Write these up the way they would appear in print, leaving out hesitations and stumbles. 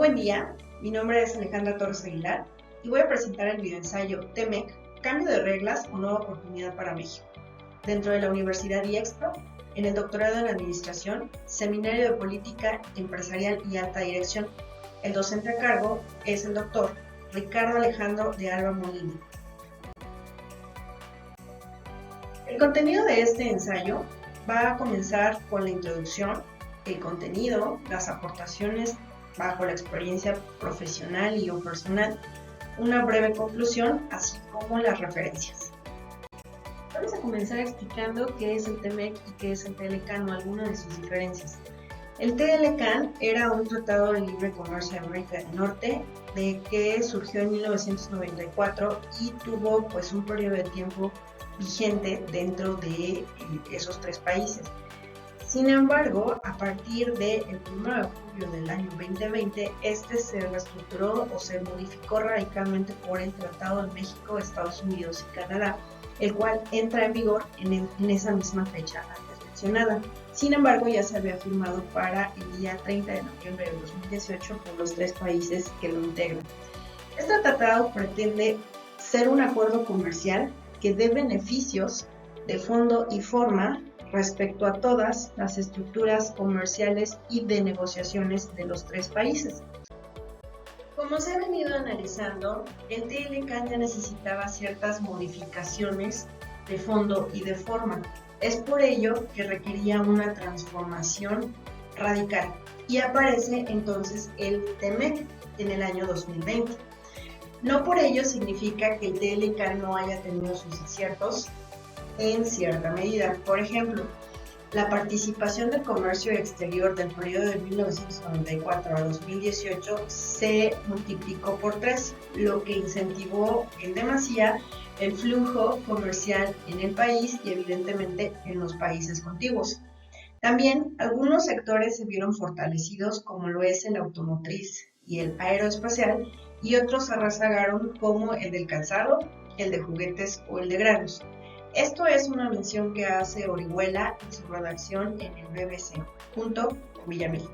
buen día, mi nombre es Alejandra Torres Aguilar y voy a presentar el videoensayo TEMEC, Cambio de reglas o nueva oportunidad para México, dentro de la Universidad IEXPRO, en el doctorado en Administración, Seminario de Política Empresarial y Alta Dirección. El docente a cargo es el doctor Ricardo Alejandro de Alba Molina. El contenido de este ensayo va a comenzar con la introducción, el contenido, las aportaciones bajo la experiencia profesional y o personal, una breve conclusión, así como las referencias. Vamos a comenzar explicando qué es el TEMEC y qué es el TLCAN o algunas de sus diferencias. El TLCAN era un tratado de libre comercio de América del Norte, de que surgió en 1994 y tuvo pues un periodo de tiempo vigente dentro de esos tres países. Sin embargo, a partir del 1 de julio del año 2020, este se reestructuró o se modificó radicalmente por el Tratado de México, Estados Unidos y Canadá, el cual entra en vigor en esa misma fecha antes mencionada. Sin embargo, ya se había firmado para el día 30 de noviembre de 2018 por los tres países que lo integran. Este tratado pretende ser un acuerdo comercial que dé beneficios de fondo y forma respecto a todas las estructuras comerciales y de negociaciones de los tres países. Como se ha venido analizando, el TLCAN ya necesitaba ciertas modificaciones de fondo y de forma. Es por ello que requería una transformación radical y aparece entonces el TEMEC en el año 2020. No por ello significa que el TLCAN no haya tenido sus aciertos en cierta medida. Por ejemplo, la participación del comercio exterior del periodo de 1994 a 2018 se multiplicó por 3, lo que incentivó en demasía el flujo comercial en el país y evidentemente en los países contiguos. También algunos sectores se vieron fortalecidos, como lo es el automotriz y el aeroespacial, y otros se rezagaron, como el del calzado, el de juguetes o el de granos. Esto es una mención que hace Orihuela en su redacción en el BBC, junto con Villamil.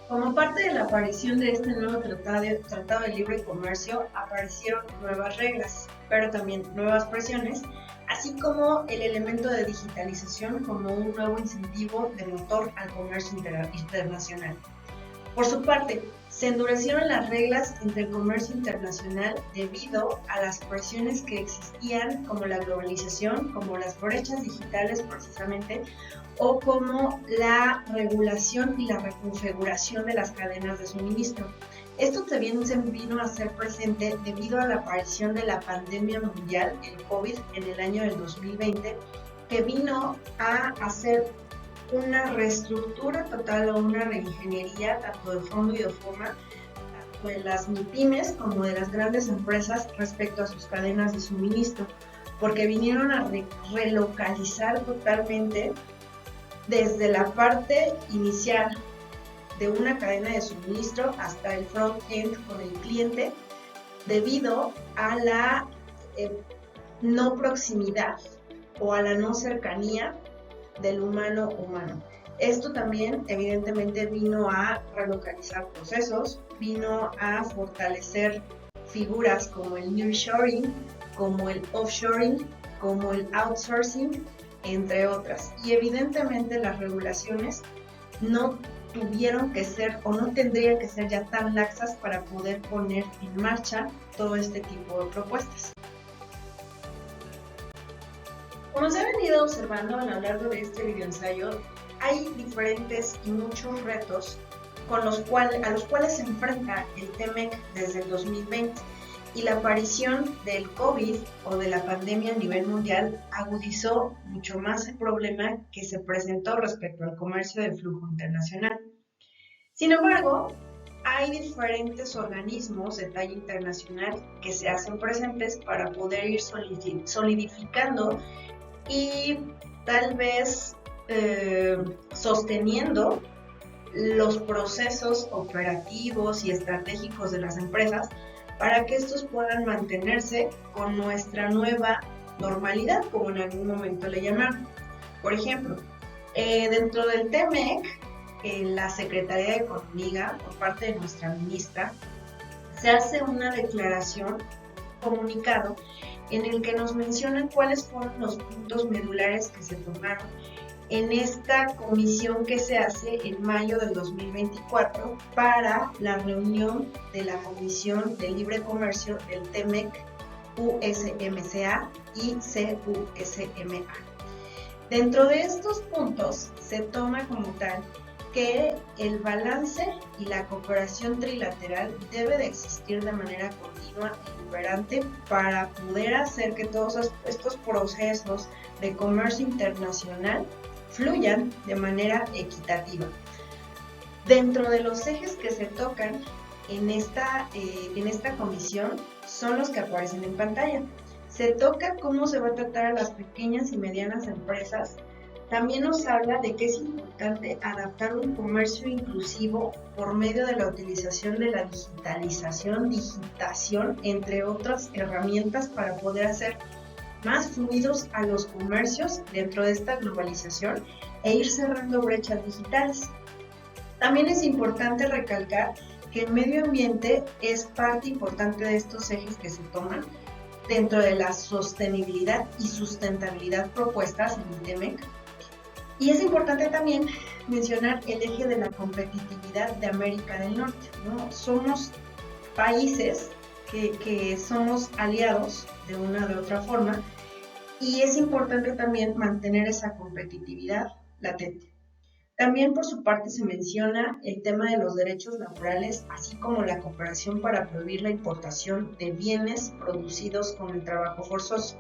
Como parte de la aparición de este nuevo tratado de libre comercio, aparecieron nuevas reglas, pero también nuevas presiones, así como el elemento de digitalización como un nuevo incentivo de motor al comercio internacional. Por su parte, se endurecieron las reglas entre el comercio internacional debido a las presiones que existían, como la globalización, como las brechas digitales precisamente, o como la regulación y la reconfiguración de las cadenas de suministro. Esto también se vino a ser presente debido a la aparición de la pandemia mundial, el COVID, en el año del 2020, que vino a hacer una reestructura total o una reingeniería tanto de fondo y de forma, tanto de las MIPYMES como de las grandes empresas respecto a sus cadenas de suministro, porque vinieron a relocalizar totalmente desde la parte inicial de una cadena de suministro hasta el front-end con el cliente, debido a la no proximidad o a la no cercanía del humano. Esto también evidentemente vino a relocalizar procesos, vino a fortalecer figuras como el nearshoring, como el offshoring, como el outsourcing, entre otras. Y evidentemente las regulaciones no tuvieron que ser o no tendrían que ser ya tan laxas para poder poner en marcha todo este tipo de propuestas. Como se ha venido observando a lo largo de este videoensayo, hay diferentes y muchos retos a los cuales se enfrenta el TEMEC desde el 2020, y la aparición del COVID o de la pandemia a nivel mundial agudizó mucho más el problema que se presentó respecto al comercio de flujo internacional. Sin embargo, hay diferentes organismos de talla internacional que se hacen presentes para poder ir solidificando y tal vez sosteniendo los procesos operativos y estratégicos de las empresas para que estos puedan mantenerse con nuestra nueva normalidad, como en algún momento le llamaron. Por ejemplo, dentro del TEMEC en la Secretaría de Economía, por parte de nuestra ministra, se hace una declaración, comunicado, en el que nos mencionan cuáles fueron los puntos medulares que se tomaron en esta comisión que se hace en mayo del 2024 para la reunión de la Comisión de Libre Comercio del TEMEC, USMCA y CUSMA. Dentro de estos puntos se toma como tal que el balance y la cooperación trilateral debe de existir de manera continua e inoperante para poder hacer que todos estos procesos de comercio internacional fluyan de manera equitativa. Dentro de los ejes que se tocan en esta comisión son los que aparecen en pantalla. Se toca cómo se va a tratar a las pequeñas y medianas empresas. También nos habla de que es importante adaptar un comercio inclusivo por medio de la utilización de la digitación, entre otras herramientas para poder hacer más fluidos a los comercios dentro de esta globalización e ir cerrando brechas digitales. También es importante recalcar que el medio ambiente es parte importante de estos ejes que se toman dentro de la sostenibilidad y sustentabilidad propuestas en el TEMEC. Y es importante también mencionar el eje de la competitividad de América del Norte, ¿no? Somos países que somos aliados de una u otra forma y es importante también mantener esa competitividad latente. También por su parte se menciona el tema de los derechos laborales, así como la cooperación para prohibir la importación de bienes producidos con el trabajo forzoso.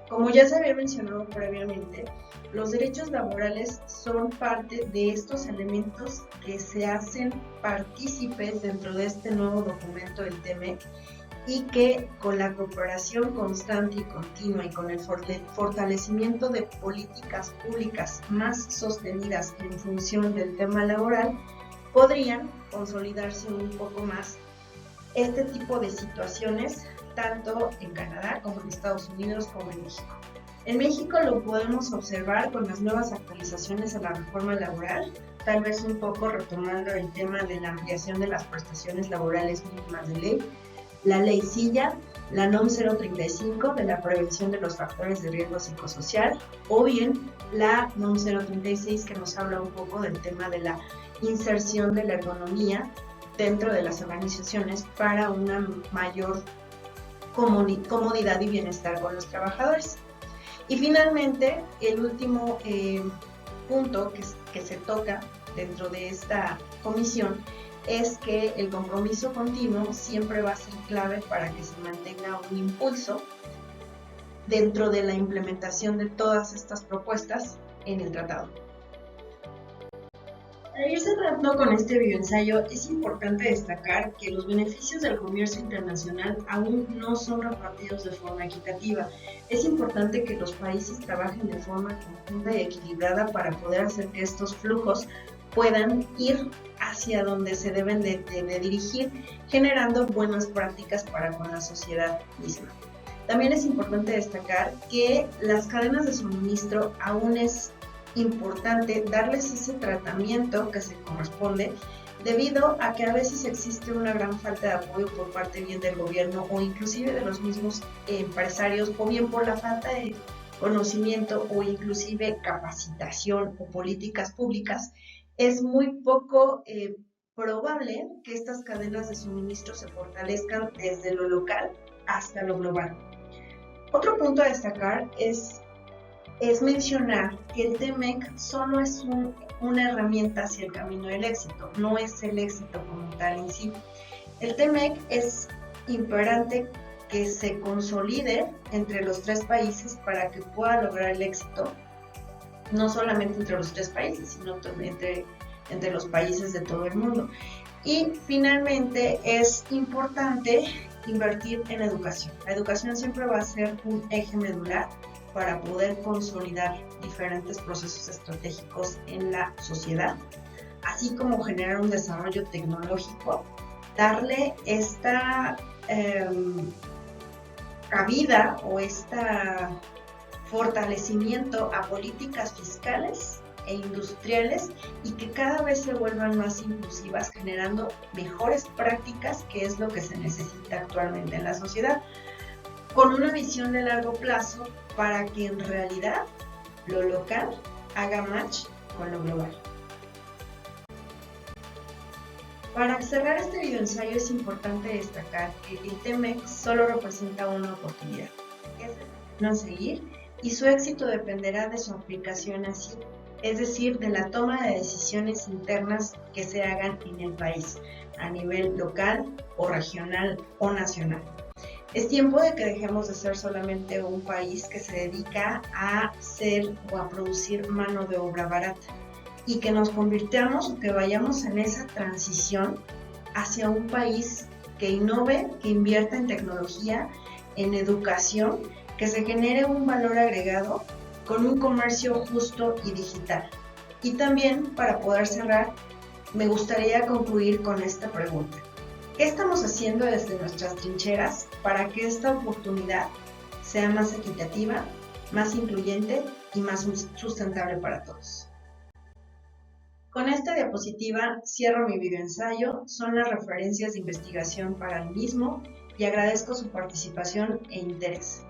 Como ya se había mencionado previamente, los derechos laborales son parte de estos elementos que se hacen partícipes dentro de este nuevo documento del TEMEC y que con la cooperación constante y continua y con el fortalecimiento de políticas públicas más sostenidas en función del tema laboral, podrían consolidarse un poco más este tipo de situaciones, tanto en Canadá como en Estados Unidos como en México. En México lo podemos observar con las nuevas actualizaciones a la reforma laboral, tal vez un poco retomando el tema de la ampliación de las prestaciones laborales mínimas de ley, la ley Silla, la NOM 035 de la prevención de los factores de riesgo psicosocial, o bien la NOM 036 que nos habla un poco del tema de la inserción de la ergonomía dentro de las organizaciones para una mayor comodidad y bienestar con los trabajadores. Y finalmente, el último punto que se toca dentro de esta comisión es que el compromiso continuo siempre va a ser clave para que se mantenga un impulso dentro de la implementación de todas estas propuestas en el tratado. Para ir cerrando con este videoensayo, es importante destacar que los beneficios del comercio internacional aún no son repartidos de forma equitativa. Es importante que los países trabajen de forma conjunta y equilibrada para poder hacer que estos flujos puedan ir hacia donde se deben de dirigir, generando buenas prácticas para con la sociedad misma. También es importante destacar que las cadenas de suministro aún es importante darles ese tratamiento que se corresponde, debido a que a veces existe una gran falta de apoyo por parte bien del gobierno o inclusive de los mismos empresarios, o bien por la falta de conocimiento o inclusive capacitación o políticas públicas. Es muy poco probable que estas cadenas de suministro se fortalezcan desde lo local hasta lo global. Otro punto a destacar es mencionar que el TEMEC solo es una herramienta hacia el camino del éxito, no es el éxito como tal en sí. El TEMEC es imperante que se consolide entre los tres países para que pueda lograr el éxito, no solamente entre los tres países, sino también entre los países de todo el mundo. Y finalmente es importante invertir en educación. La educación siempre va a ser un eje medular para poder consolidar diferentes procesos estratégicos en la sociedad, así como generar un desarrollo tecnológico, darle esta cabida o este fortalecimiento a políticas fiscales e industriales y que cada vez se vuelvan más inclusivas, generando mejores prácticas, que es lo que se necesita actualmente en la sociedad, con una visión de largo plazo para que en realidad lo local haga match con lo global. Para cerrar este videoensayo es importante destacar que el TEMEC solo representa una oportunidad. Es el camino a seguir y su éxito dependerá de su aplicación así, es decir, de la toma de decisiones internas que se hagan en el país, a nivel local o regional o nacional. Es tiempo de que dejemos de ser solamente un país que se dedica a hacer o a producir mano de obra barata y que nos convirtamos o que vayamos en esa transición hacia un país que innove, que invierta en tecnología, en educación, que se genere un valor agregado con un comercio justo y digital. Y también, para poder cerrar, me gustaría concluir con esta pregunta. ¿Qué estamos haciendo desde nuestras trincheras para que esta oportunidad sea más equitativa, más incluyente y más sustentable para todos? Con esta diapositiva cierro mi videoensayo, son las referencias de investigación para el mismo y agradezco su participación e interés.